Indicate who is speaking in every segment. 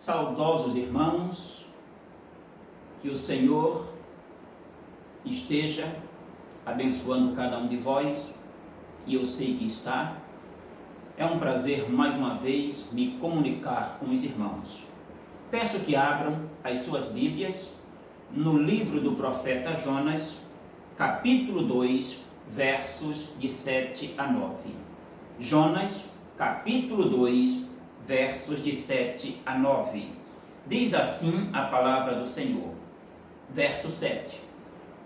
Speaker 1: Saudosos irmãos, que o Senhor esteja abençoando cada um de vós, e eu sei que está. É um prazer mais uma vez me comunicar com os irmãos. Peço que abram as suas Bíblias no livro do profeta Jonas, capítulo 2, versos de 7 a 9. Jonas, capítulo 2, versos de 7 a 9. Diz assim a palavra do Senhor. Verso 7.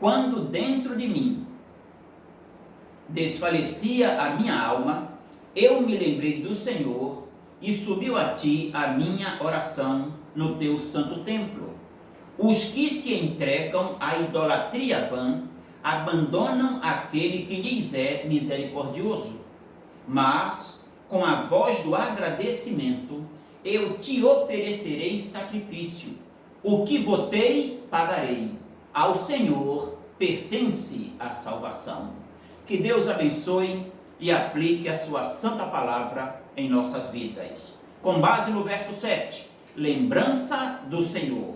Speaker 1: Quando dentro de mim desfalecia a minha alma, eu me lembrei do Senhor e subiu a ti a minha oração no teu santo templo. Os que se entregam à idolatria vã abandonam aquele que lhes é misericordioso. Mas, com a voz do agradecimento, eu te oferecerei sacrifício. O que votei, pagarei. Ao Senhor pertence a salvação. Que Deus abençoe e aplique a sua santa palavra em nossas vidas. Com base no verso 7, lembrança do Senhor.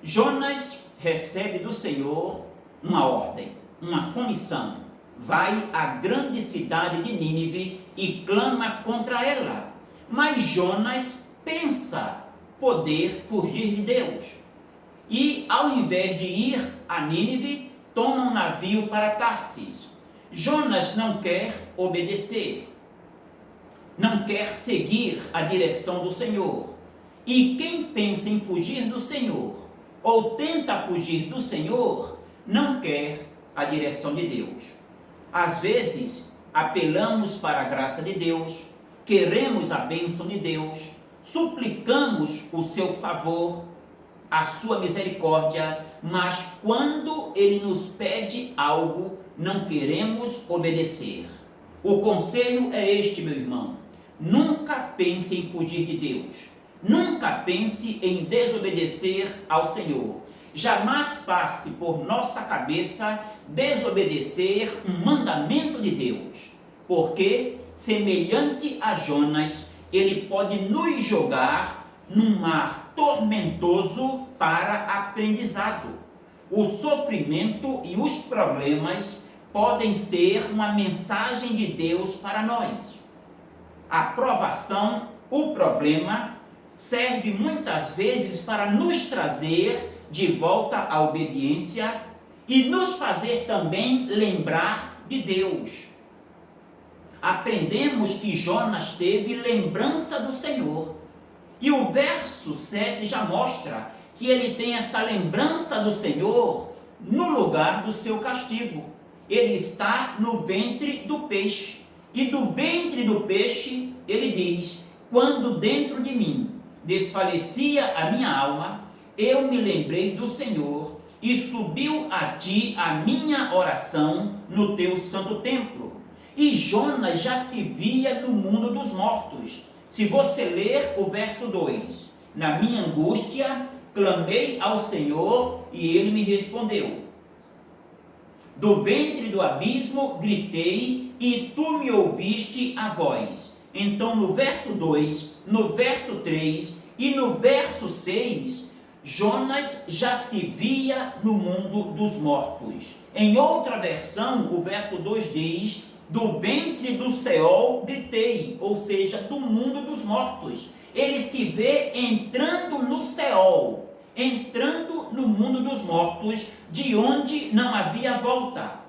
Speaker 1: Jonas recebe do Senhor uma ordem, uma comissão. Vai à grande cidade de Nínive e clama contra ela. Mas Jonas pensa poder fugir de Deus. E ao invés de ir a Nínive, toma um navio para Tarsis. Jonas não quer obedecer, não quer seguir a direção do Senhor. E quem pensa em fugir do Senhor, ou tenta fugir do Senhor, não quer a direção de Deus. Às vezes, apelamos para a graça de Deus, queremos a bênção de Deus, suplicamos o seu favor, a sua misericórdia, mas quando Ele nos pede algo, não queremos obedecer. O conselho é este, meu irmão: nunca pense em fugir de Deus, nunca pense em desobedecer ao Senhor. Jamais passe por nossa cabeça desobedecer um mandamento de Deus, porque, semelhante a Jonas, ele pode nos jogar num mar tormentoso para aprendizado. O sofrimento e os problemas podem ser uma mensagem de Deus para nós. A provação, o problema, serve muitas vezes para nos trazer de volta à obediência e nos fazer também lembrar de Deus. Aprendemos que Jonas teve lembrança do Senhor. E o verso 7 já mostra que ele tem essa lembrança do Senhor no lugar do seu castigo. Ele está no ventre do peixe. E do ventre do peixe, ele diz: quando dentro de mim desfalecia a minha alma, eu me lembrei do Senhor e subiu a ti a minha oração no teu santo templo. E Jonas já se via no mundo dos mortos. Se você ler o verso 2, na minha angústia clamei ao Senhor e ele me respondeu. Do ventre do abismo gritei e tu me ouviste a voz. Então no verso 2, no verso 3 e no verso 6, Jonas já se via no mundo dos mortos. Em outra versão, o verso 2 diz: do ventre do Seol gritei, ou seja, do mundo dos mortos. Ele se vê entrando no Seol, entrando no mundo dos mortos, de onde não havia volta.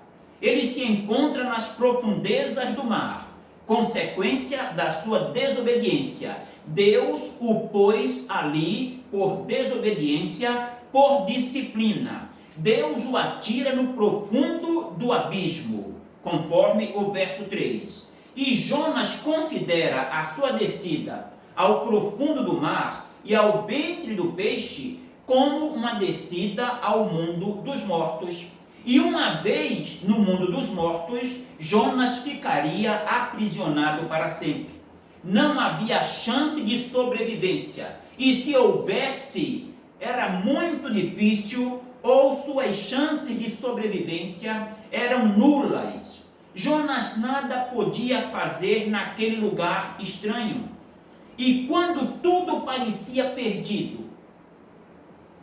Speaker 1: Ele se encontra nas profundezas do mar, consequência da sua desobediência. Deus o pôs ali por desobediência, por disciplina. Deus o atira no profundo do abismo, conforme o verso 3. E Jonas considera a sua descida ao profundo do mar e ao ventre do peixe como uma descida ao mundo dos mortos. E uma vez no mundo dos mortos, Jonas ficaria aprisionado para sempre. Não havia chance de sobrevivência. E se houvesse, era muito difícil, ou suas chances de sobrevivência eram nulas. Jonas nada podia fazer naquele lugar estranho. E quando tudo parecia perdido,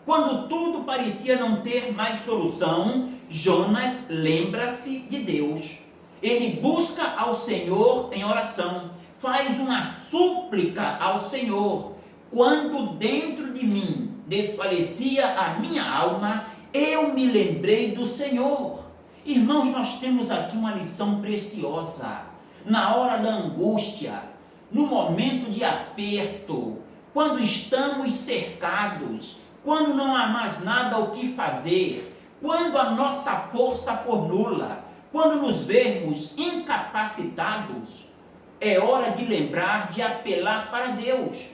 Speaker 1: quando tudo parecia não ter mais solução, Jonas lembra-se de Deus. Ele busca ao Senhor em oração, faz uma súplica ao Senhor. Quando dentro de mim desfalecia a minha alma, eu me lembrei do Senhor. Irmãos, nós temos aqui uma lição preciosa. Na hora da angústia, no momento de aperto, quando estamos cercados, quando não há mais nada o que fazer, quando a nossa força for nula, quando nos vermos incapacitados, é hora de lembrar de apelar para Deus,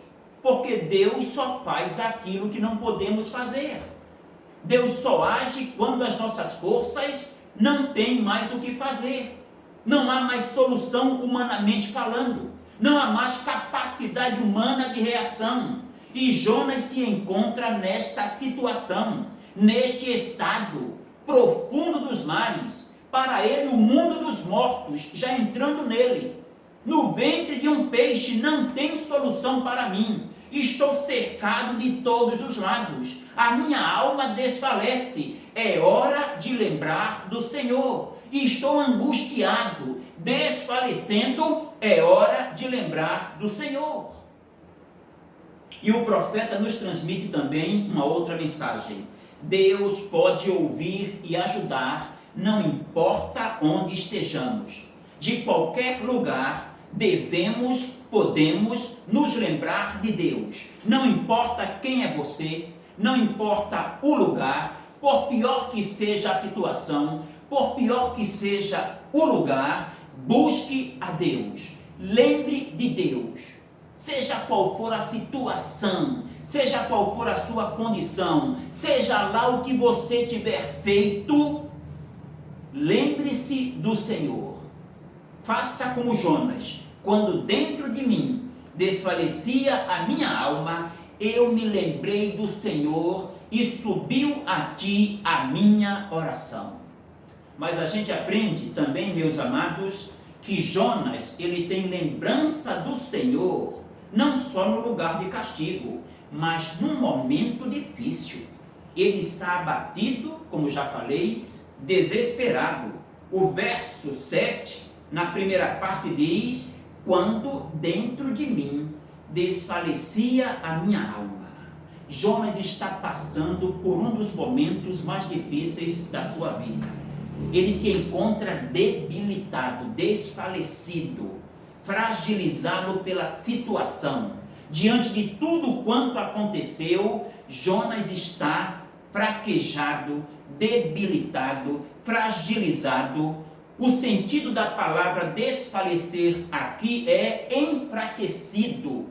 Speaker 1: porque Deus só faz aquilo que não podemos fazer. Deus só age quando as nossas forças não têm mais o que fazer. Não há mais solução humanamente falando. Não há mais capacidade humana de reação. E Jonas se encontra nesta situação, neste estado profundo dos mares. Para ele, o mundo dos mortos já entrando nele. No ventre de um peixe não tem solução para mim. Estou cercado de todos os lados. A minha alma desfalece. É hora de lembrar do Senhor. Estou angustiado, desfalecendo. É hora de lembrar do Senhor. E o profeta nos transmite também uma outra mensagem. Deus pode ouvir e ajudar, não importa onde estejamos. De qualquer lugar, podemos nos lembrar de Deus. Não importa quem é você, não importa o lugar, por pior que seja a situação, por pior que seja o lugar, busque a Deus. Lembre de Deus. Seja qual for a situação, seja qual for a sua condição, seja lá o que você tiver feito, lembre-se do Senhor. Faça como Jonas. Quando dentro de mim desfalecia a minha alma, eu me lembrei do Senhor e subiu a ti a minha oração. Mas a gente aprende também, meus amados, que Jonas, ele tem lembrança do Senhor, não só no lugar de castigo, mas num momento difícil. Ele está abatido, como já falei, desesperado. O verso 7, na primeira parte diz: quando dentro de mim desfalecia a minha alma. Jonas está passando por um dos momentos mais difíceis da sua vida. Ele se encontra debilitado, desfalecido, fragilizado pela situação. Diante de tudo quanto aconteceu, Jonas está fraquejado, debilitado, fragilizado. O sentido da palavra desfalecer aqui é enfraquecido.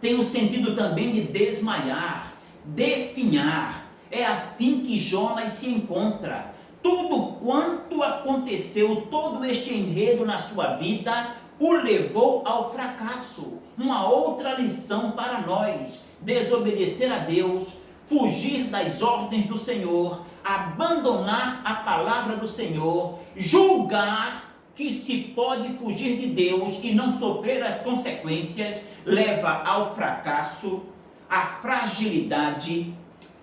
Speaker 1: Tem o sentido também de desmaiar, definhar. É assim que Jonas se encontra. Tudo quanto aconteceu, todo este enredo na sua vida, o levou ao fracasso. Uma outra lição para nós: desobedecer a Deus, fugir das ordens do Senhor, abandonar a palavra do Senhor, julgar que se pode fugir de Deus e não sofrer as consequências, leva ao fracasso, à fragilidade,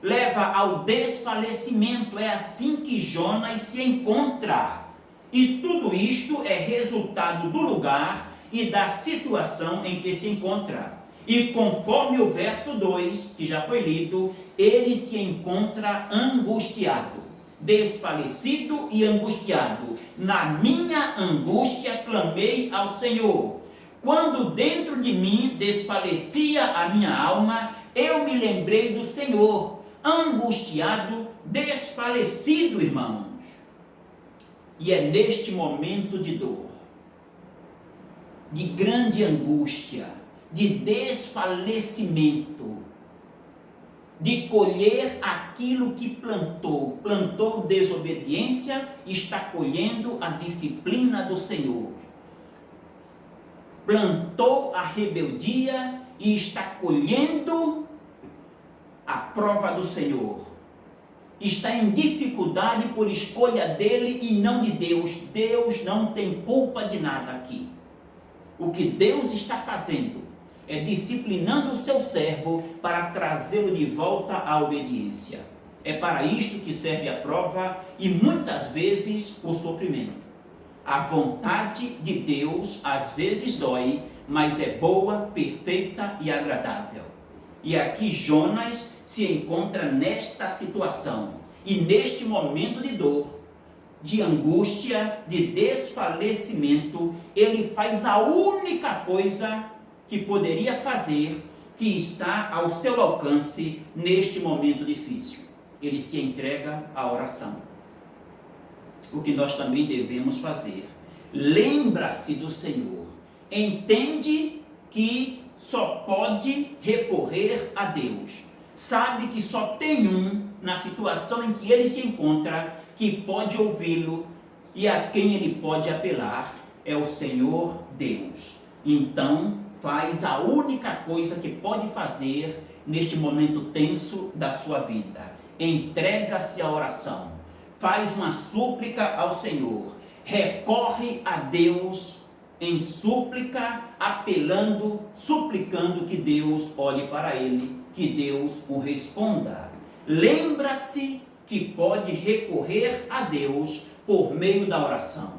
Speaker 1: leva ao desfalecimento. É assim que Jonas se encontra. E tudo isto é resultado do lugar e da situação em que se encontra. E conforme o verso 2, que já foi lido, ele se encontra angustiado, desfalecido e angustiado. Na minha angústia clamei ao Senhor. Quando dentro de mim desfalecia a minha alma, eu me lembrei do Senhor. Angustiado, desfalecido, irmãos. E é neste momento de dor, de grande angústia, de desfalecimento, de colher aquilo que plantou. Plantou desobediência, está colhendo a disciplina do Senhor. Plantou a rebeldia e está colhendo a prova do Senhor. Está em dificuldade por escolha dele e não de Deus. Deus não tem culpa de nada aqui. O que Deus está fazendo é disciplinando o seu servo para trazê-lo de volta à obediência. É para isto que serve a prova e muitas vezes o sofrimento. A vontade de Deus às vezes dói, mas é boa, perfeita e agradável. E aqui Jonas se encontra nesta situação e neste momento de dor, de angústia, de desfalecimento, ele faz a única coisa que poderia fazer, que está ao seu alcance neste momento difícil. Ele se entrega à oração. O que nós também devemos fazer. Lembra-se do Senhor. Entende que só pode recorrer a Deus. Sabe que só tem um na situação em que ele se encontra que pode ouvi-lo e a quem ele pode apelar é o Senhor Deus. Então, faz a única coisa que pode fazer neste momento tenso da sua vida. Entrega-se à oração. Faz uma súplica ao Senhor. Recorre a Deus em súplica, apelando, suplicando que Deus olhe para ele, que Deus o responda. Lembra-se que pode recorrer a Deus por meio da oração.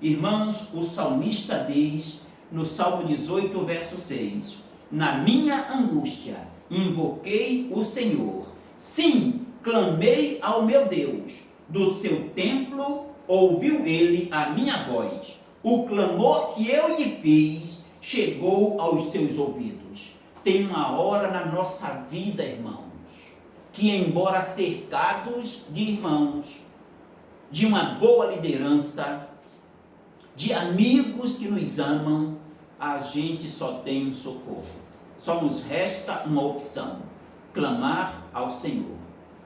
Speaker 1: Irmãos, o salmista diz no Salmo 18, verso 6: na minha angústia invoquei o Senhor, sim, clamei ao meu Deus, do seu templo ouviu ele a minha voz, o clamor que eu lhe fiz chegou aos seus ouvidos. Tem uma hora na nossa vida, irmãos, que embora cercados de irmãos, de uma boa liderança, de amigos que nos amam, a gente só tem um socorro. Só nos resta uma opção: clamar ao Senhor,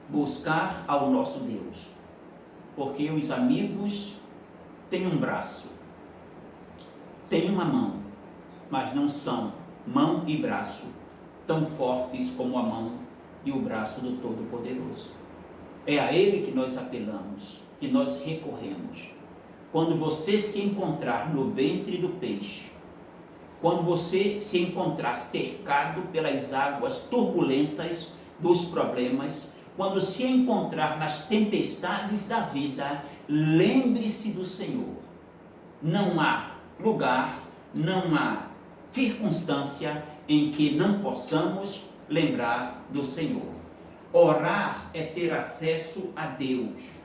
Speaker 1: buscar ao nosso Deus. Porque os amigos têm um braço, têm uma mão, mas não são mão e braço tão fortes como a mão e o braço do Todo-Poderoso. É a Ele que nós apelamos, que nós recorremos. Quando você se encontrar no ventre do peixe, quando você se encontrar cercado pelas águas turbulentas dos problemas, quando se encontrar nas tempestades da vida, lembre-se do Senhor. Não há lugar, não há circunstância em que não possamos lembrar do Senhor. Orar é ter acesso a Deus.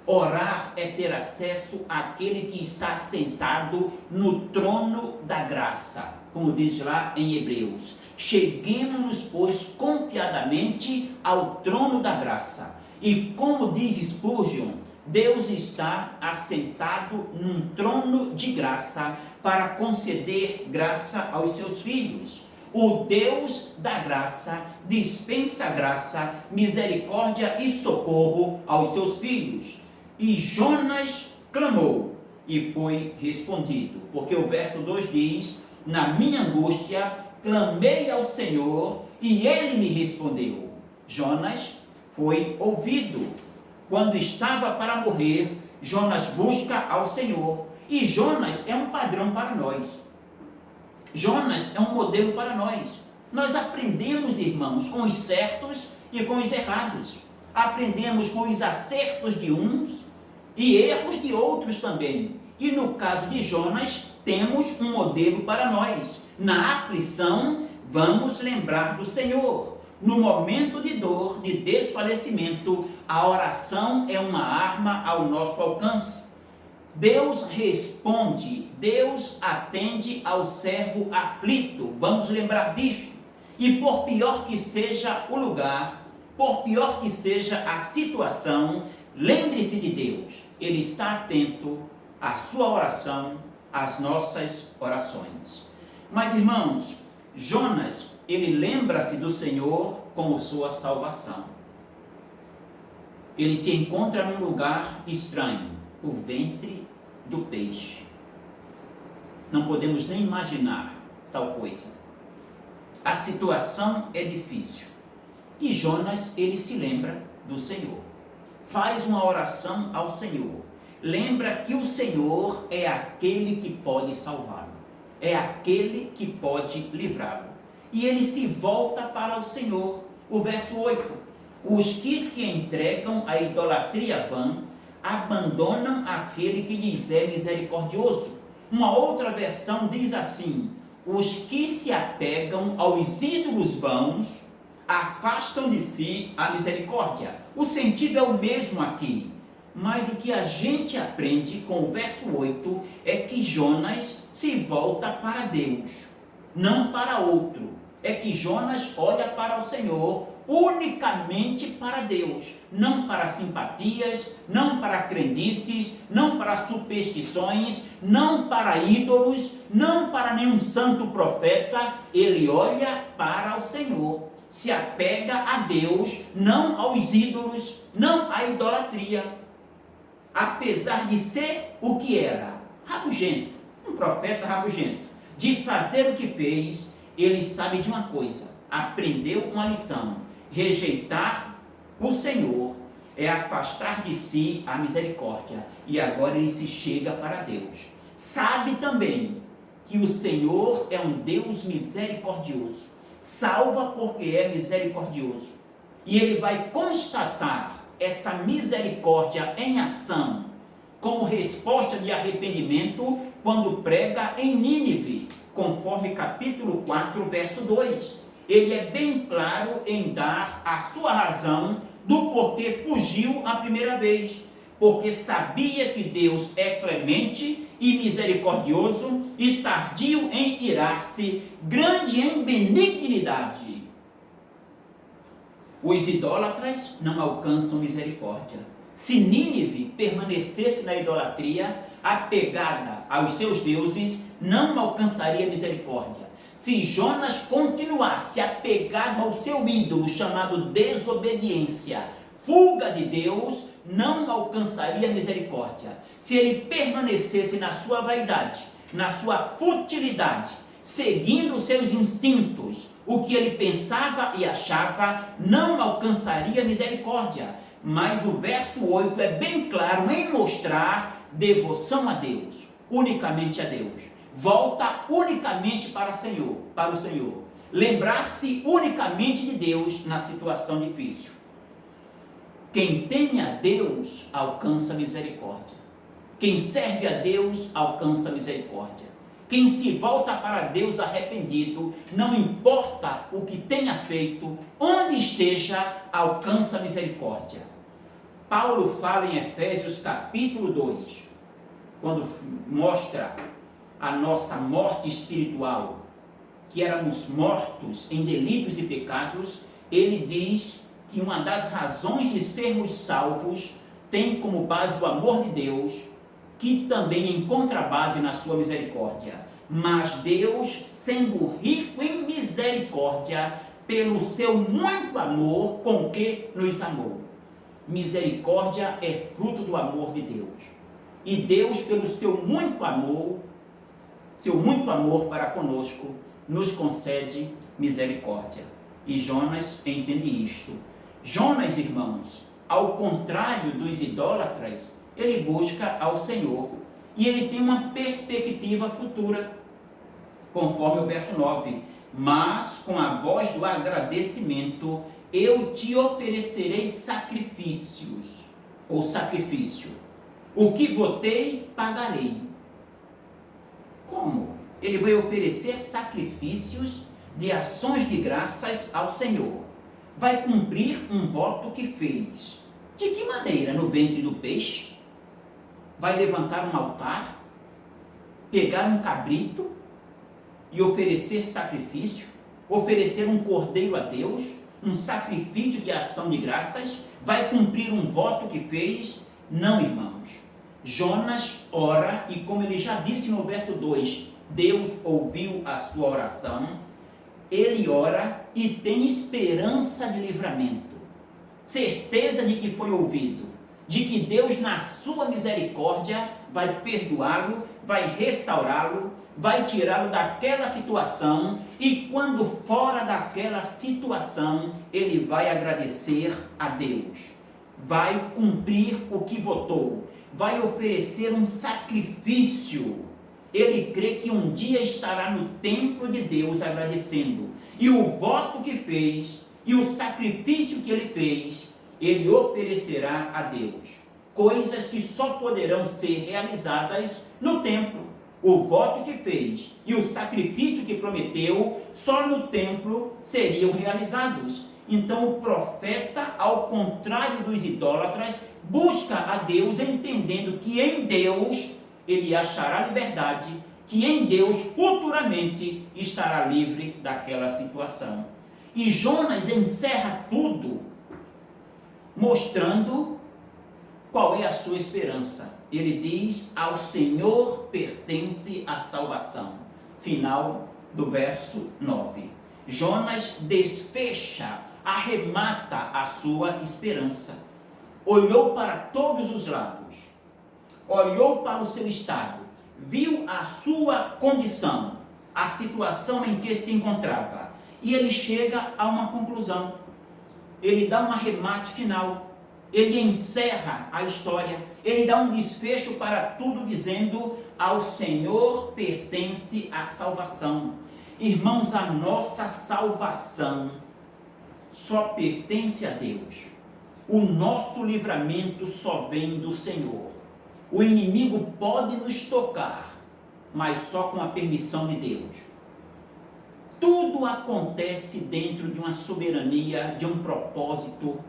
Speaker 1: Orar é ter acesso àquele que está sentado no trono da graça, como diz lá em Hebreus. Cheguemos-nos, pois, confiadamente ao trono da graça. E como diz Spurgeon, Deus está assentado num trono de graça para conceder graça aos seus filhos. O Deus da graça dispensa graça, misericórdia e socorro aos seus filhos. E Jonas clamou e foi respondido, porque o verso 2 diz: na minha angústia clamei ao Senhor e ele me respondeu. Jonas foi ouvido. Quando estava para morrer, Jonas busca ao Senhor. E Jonas é um padrão para nós. Jonas é um modelo para nós. Nós aprendemos, irmãos, com os certos e com os errados. Aprendemos com os acertos de uns e erros de outros também. E no caso de Jonas, temos um modelo para nós. Na aflição, vamos lembrar do Senhor. No momento de dor, de desfalecimento, a oração é uma arma ao nosso alcance. Deus responde, Deus atende ao servo aflito. Vamos lembrar disto. E por pior que seja o lugar, por pior que seja a situação, lembre-se de Deus. Ele está atento à sua oração, às nossas orações. Mas, irmãos, Jonas, ele lembra-se do Senhor como sua salvação. Ele se encontra num lugar estranho, o ventre do peixe. Não podemos nem imaginar tal coisa. A situação é difícil. E Jonas, ele se lembra do Senhor. Faz uma oração ao Senhor. Lembra que o Senhor é aquele que pode salvá-lo. É aquele que pode livrá-lo. e ele se volta para o Senhor. O verso 8: os que se entregam à idolatria vã abandonam aquele que lhes é misericordioso. Uma outra versão diz assim: os que se apegam aos ídolos vãos afastam de si a misericórdia. O sentido é o mesmo aqui, mas o que a gente aprende com o verso 8 é que Jonas se volta para Deus, não para outro. É que Jonas olha para o Senhor, unicamente para Deus, não para simpatias, não para crendices, não para superstições, não para ídolos, não para nenhum santo profeta. Ele olha para o Senhor, se apega a Deus, não aos ídolos, não à idolatria. Apesar de ser o que era, rabugento, um profeta rabugento, de fazer o que fez, ele sabe de uma coisa, aprendeu uma lição: rejeitar o Senhor é afastar de si a misericórdia. E agora ele se chega para Deus. Sabe também que o Senhor é um Deus misericordioso, salva porque é misericordioso, e ele vai constatar essa misericórdia em ação, como resposta de arrependimento, quando prega em Nínive, conforme capítulo 4, verso 2. Ele é bem claro em dar a sua razão do porquê fugiu a primeira vez, porque sabia que Deus é clemente e misericordioso e tardio em irar-se, grande em benignidade. Os idólatras não alcançam misericórdia. Se Nínive permanecesse na idolatria, apegada aos seus deuses, não alcançaria misericórdia. Se Jonas continuasse apegado ao seu ídolo, chamado desobediência, fuga de Deus, não alcançaria misericórdia. Se ele permanecesse na sua vaidade, na sua futilidade, seguindo os seus instintos, o que ele pensava e achava, não alcançaria misericórdia. Mas o verso 8 é bem claro em mostrar devoção a Deus, unicamente a Deus. Volta unicamente para o Senhor. Lembrar-se unicamente de Deus na situação difícil. Quem tem a Deus alcança misericórdia. Quem serve a Deus alcança misericórdia. Quem se volta para Deus arrependido, não importa o que tenha feito, onde esteja, alcança misericórdia. Paulo fala em Efésios capítulo 2, quando mostra a nossa morte espiritual, que éramos mortos em delitos e pecados. Ele diz que uma das razões de sermos salvos tem como base o amor de Deus, que também encontra base na sua misericórdia. Mas Deus, sendo rico em misericórdia, pelo seu muito amor com que nos amou. Misericórdia é fruto do amor de Deus. E Deus, pelo seu muito amor para conosco, nos concede misericórdia. E Jonas entende isto. Jonas, irmãos, ao contrário dos idólatras, ele busca ao Senhor. E ele tem uma perspectiva futura, conforme o verso 9. Mas com a voz do agradecimento, eu te oferecerei sacrifícios, ou sacrifício. O que votei, pagarei. Como? Ele vai oferecer sacrifícios de ações de graças ao Senhor. Vai cumprir um voto que fez. De que maneira? No ventre do peixe? Vai levantar um altar, pegar um cabrito e oferecer sacrifício, oferecer um cordeiro a Deus, um sacrifício de ação de graças? Vai cumprir um voto que fez? Não, irmãos. Jonas ora e, como ele já disse no verso 2, Deus ouviu a sua oração. Ele ora e tem esperança de livramento, certeza de que foi ouvido, de que Deus, na sua misericórdia, vai perdoá-lo, vai restaurá-lo, vai tirá-lo daquela situação, e quando fora daquela situação, ele vai agradecer a Deus, vai cumprir o que votou, vai oferecer um sacrifício. ele crê que um dia estará no templo de Deus agradecendo. E o voto que fez, e o sacrifício que ele fez, ele oferecerá a Deus. Coisas que só poderão ser realizadas no templo. O voto que fez e o sacrifício que prometeu, só no templo seriam realizados. Então o profeta, ao contrário dos idólatras, busca a Deus entendendo que em Deus ele achará liberdade, que em Deus futuramente estará livre daquela situação. E Jonas encerra tudo mostrando qual é a sua esperança. Ele diz: ao Senhor pertence a salvação. Final do verso 9. Jonas desfecha, arremata a sua esperança. Olhou para todos os lados, olhou para o seu estado, viu a sua condição, a situação em que se encontrava, e ele chega a uma conclusão. Ele dá um arremate final, ele encerra a história, ele dá um desfecho para tudo, dizendo: ao Senhor pertence a salvação. Irmãos, a nossa salvação só pertence a Deus. O nosso livramento só vem do Senhor. O inimigo pode nos tocar, mas só com a permissão de Deus. Tudo acontece dentro de uma soberania, de um propósito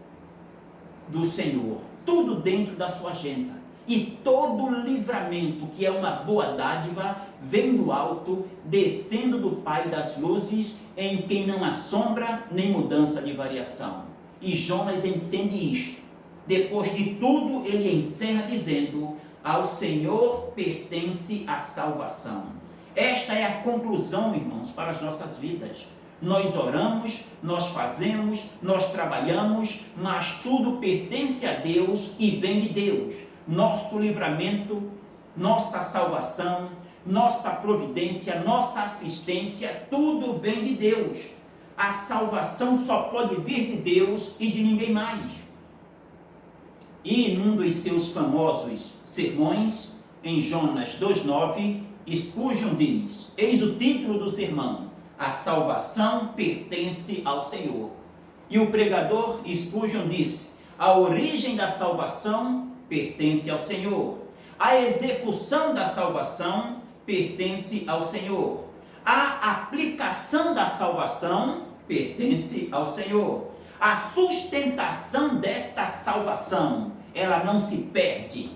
Speaker 1: do Senhor. Tudo dentro da sua agenda. E todo livramento, que é uma boa dádiva, vem do alto, descendo do Pai das luzes, em quem não há sombra nem mudança de variação. E Jonas entende isto. Depois de tudo, ele encerra dizendo: ao Senhor pertence a salvação. Esta é a conclusão, irmãos, para as nossas vidas. Nós oramos, nós fazemos, nós trabalhamos, mas tudo pertence a Deus e vem de Deus. Nosso livramento, nossa salvação, nossa providência, nossa assistência, tudo vem de Deus. A salvação só pode vir de Deus e de ninguém mais. E num dos seus famosos sermões, em Jonas 2,9, Spurgeon diz: eis o título do sermão: a salvação pertence ao Senhor. E o pregador Spurgeon disse: a origem da salvação pertence ao Senhor. A execução da salvação pertence ao Senhor. A aplicação da salvação pertence ao Senhor. A sustentação desta salvação, ela não se perde,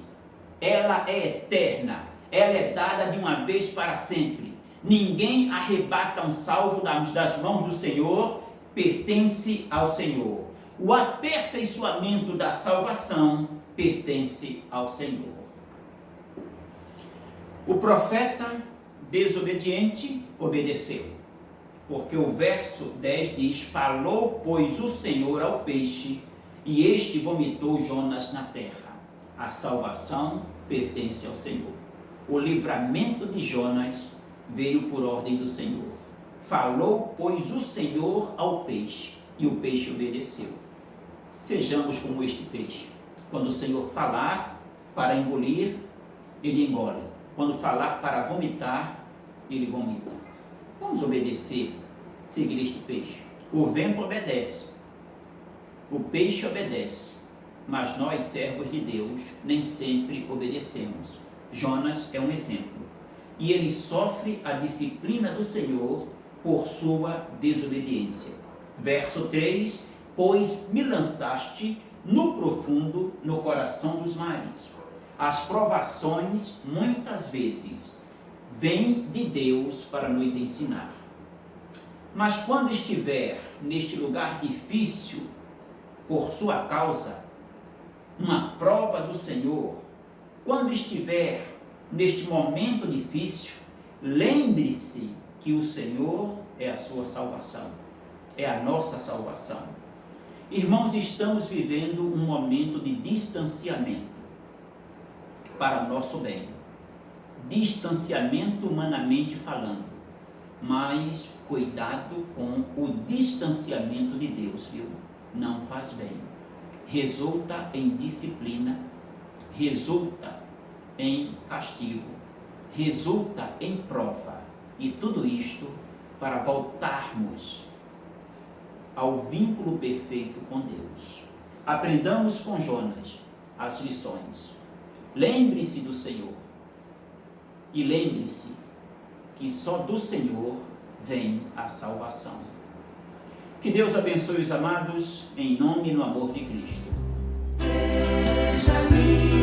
Speaker 1: ela é eterna, ela é dada de uma vez para sempre. Ninguém arrebata um salvo das mãos do Senhor, pertence ao Senhor. O aperfeiçoamento da salvação pertence ao Senhor. O profeta desobediente obedeceu, porque o verso 10 diz: falou, pois, o Senhor ao peixe, e este vomitou Jonas na terra. A salvação pertence ao Senhor. O livramento de Jonas veio por ordem do Senhor. Falou, pois, o Senhor ao peixe, e o peixe obedeceu. Sejamos como este peixe. Quando o Senhor falar para engolir, ele engole. Quando falar para vomitar, ele vomita. Vamos obedecer, seguir este peixe. O vento obedece, o peixe obedece, mas nós, servos de Deus, nem sempre obedecemos. Jonas é um exemplo. E ele sofre a disciplina do Senhor por sua desobediência. Verso 3: pois me lançaste no profundo, no coração dos mares. As provações, muitas vezes, vêm de Deus para nos ensinar. Mas quando estiver neste lugar difícil, por sua causa, uma prova do Senhor, quando estiver neste momento difícil, lembre-se que o Senhor é a sua salvação, é a nossa salvação. Irmãos, estamos vivendo um momento de distanciamento para o nosso bem. Distanciamento humanamente falando, mas cuidado com o distanciamento de Deus, viu? Não faz bem. Resulta em disciplina, resulta em castigo. resulta em prova. E tudo isto para voltarmos ao vínculo perfeito com Deus. Aprendamos com Jonas as lições. Lembre-se do Senhor. E lembre-se que só do Senhor vem a salvação. Que Deus abençoe os amados, em nome e no amor de Cristo.
Speaker 2: Seja minha